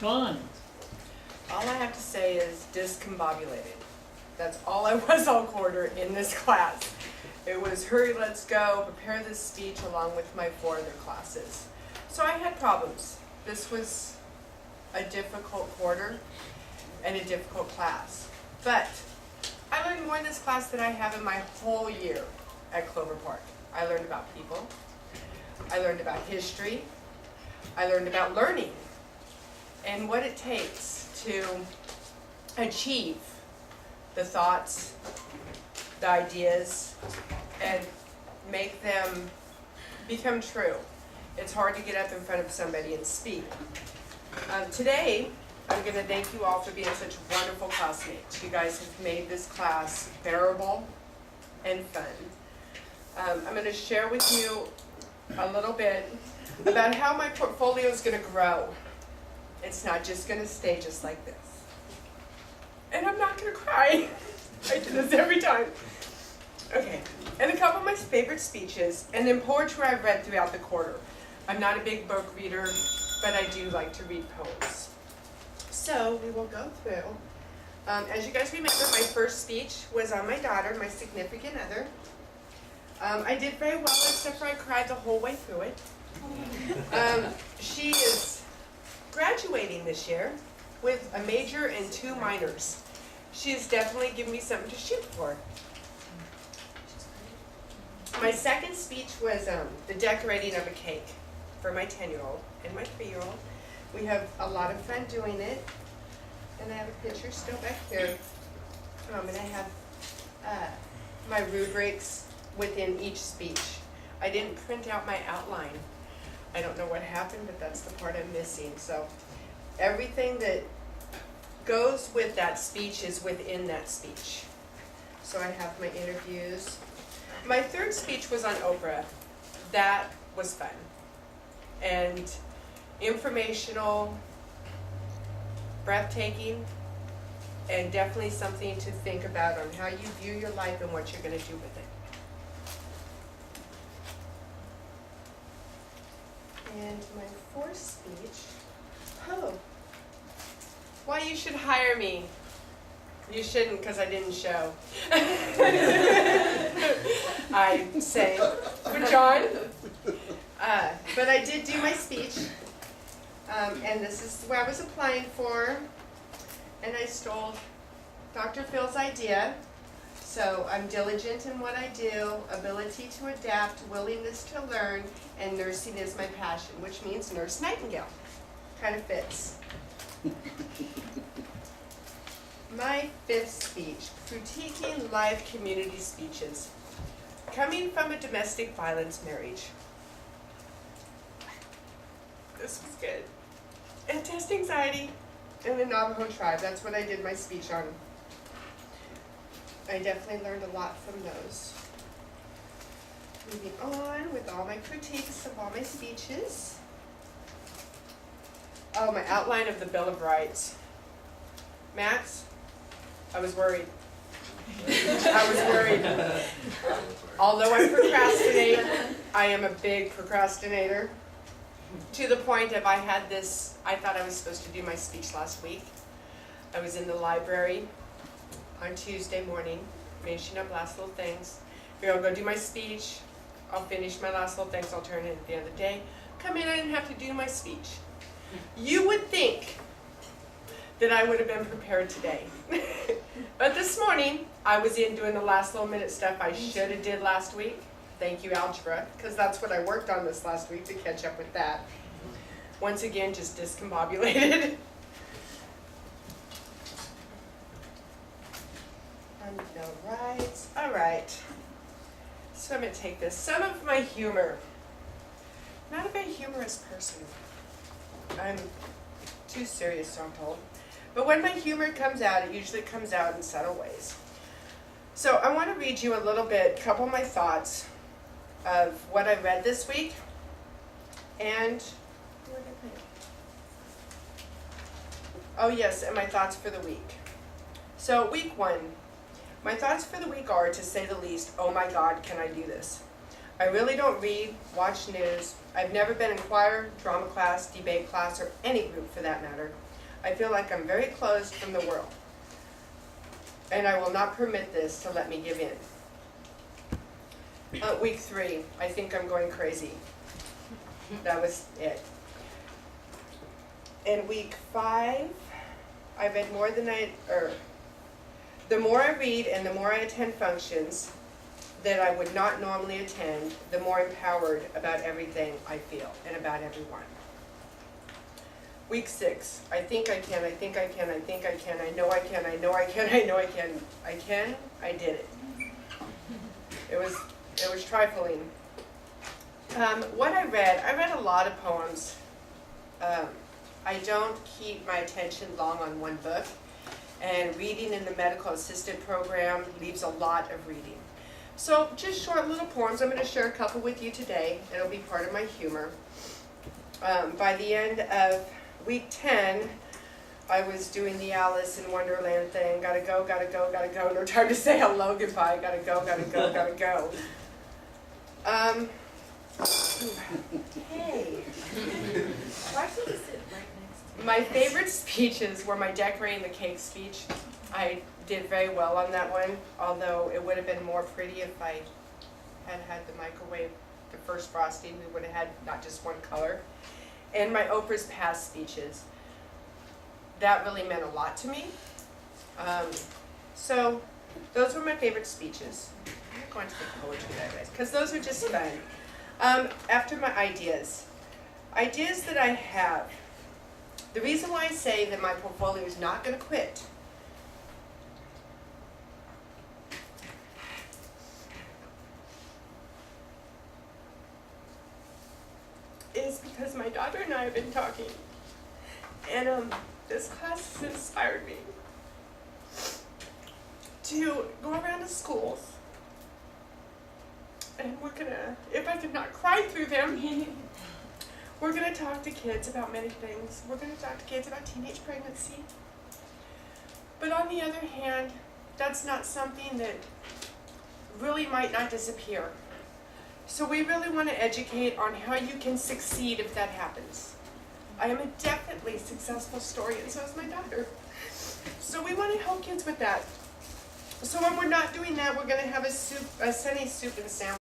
Dawn. All I have to say is discombobulated. That's all I was all quarter in this class. It was hurry, let's go, prepare this speech along with my 4 other classes. So I had problems. This was a difficult quarter and a difficult class. But I learned more in this class than I have in my whole year at Clover Park. I learned about people. I learned about history. I learned about learning and what it takes to achieve the thoughts, the ideas, and make them become true. It's hard to get up in front of somebody and speak. Today, I'm going to thank you all for being such wonderful classmates. You guys have made this class bearable and fun. I'm going to share with you a little bit about how my portfolio is going to grow. It's not just going to stay just like this. And I'm not going to cry. I do this every time. Okay, and a couple of my favorite speeches, and then poetry I've read throughout the quarter. I'm not a big book reader, but I do like to read poems. So we will go through. As you guys remember, my first speech was on my daughter, my significant other. I did very well, except for I cried the whole way through it. She is graduating this year with a major and 2 minors. She has definitely given me something to shoot for. My second speech was the decorating of a cake for my 10-year-old and my 3-year-old. We have a lot of fun doing it. And I have a picture still back here. And I have my rubrics within each speech. I didn't print out my outline. I don't know what happened, but that's the part I'm missing. So everything that goes with that speech is within that speech. So I have my interviews. My third speech was on Oprah. That was fun and informational, breathtaking, and definitely something to think about on how you view your life and what you're going to do with it. And my fourth speech, why you should hire me. You shouldn't, because I didn't show. I say for John. But I did do my speech. And this is where I was applying for. And I stole Dr. Phil's idea. So I'm diligent in what I do, ability to adapt, willingness to learn, and nursing is my passion, which means Nurse Nightingale. Kind of fits. My fifth speech, critiquing live community speeches. Coming from a domestic violence marriage. This was good. And test anxiety in the Navajo tribe. That's what I did my speech on. I definitely learned a lot from those. Moving on with all my critiques of all my speeches. Oh, my outline of the Bill of Rights. Max, I was worried. I was worried. Although I procrastinate, I am a big procrastinator. To the point of I thought I was supposed to do my speech last week. I was in the library on Tuesday morning, finishing up last little things. I'll go do my speech. I'll finish my last little things. I'll turn it in at the end of the day. Come in, I didn't have to do my speech. You would think that I would have been prepared today. But this morning, I was in doing the last little minute stuff I should have did last week. Thank you, algebra, because that's what I worked on this last week to catch up with that. Once again, just discombobulated. No rights. All right. So I'm going to take this. Some of my humor. Not a very humorous person. I'm too serious, so I'm told. But when my humor comes out, it usually comes out in subtle ways. So I want to read you a little bit, a couple of my thoughts of what I read this week. And, oh yes, and my thoughts for the week. So week 1. My thoughts for the week are, to say the least, oh my God, can I do this? I really don't read, watch news. I've never been in choir, drama class, debate class, or any group for that matter. I feel like I'm very closed from the world. And I will not permit this to let me give in. Week 3, I think I'm going crazy. That was it. In week 5, I read more than the more I read and the more I attend functions that I would not normally attend, the more empowered about everything I feel and about everyone. Week 6, I think I can, I think I can, I think I can, I know I can, I know I can, I know I can. I did it. It was trifling. What I read a lot of poems. I don't keep my attention long on one book, and reading in the medical assistant program leaves a lot of reading. So just short little poems. I'm going to share a couple with you today. It'll be part of my humor. By the end of week 10, I was doing the Alice in Wonderland thing. Gotta go, gotta go, gotta go. No time to say hello, goodbye. Gotta go, gotta go, gotta go. Hey. Why should you sit right next to me? My favorite speeches were my decorating the cake speech. I did very well on that one, although it would have been more pretty if I had had the microwave, the first frosting. We would have had not just one color. And my Oprah's past speeches. That really meant a lot to me. So those were my favorite speeches. I'm not going to the poetry that way, because those are just fun. After my ideas that I have, the reason why I say that my portfolio is not going to quit is because my daughter and I have been talking, and this class has inspired me to go around to schools, and we're gonna, if I could not cry through them, we're gonna talk to kids about many things. We're gonna talk to kids about teenage pregnancy. But on the other hand, that's not something that really might not disappear. So we really want to educate on how you can succeed if that happens. I am a definitely successful story, and so is my daughter. So we want to help kids with that. So when we're not doing that, we're going to have a sunny soup and sandwich.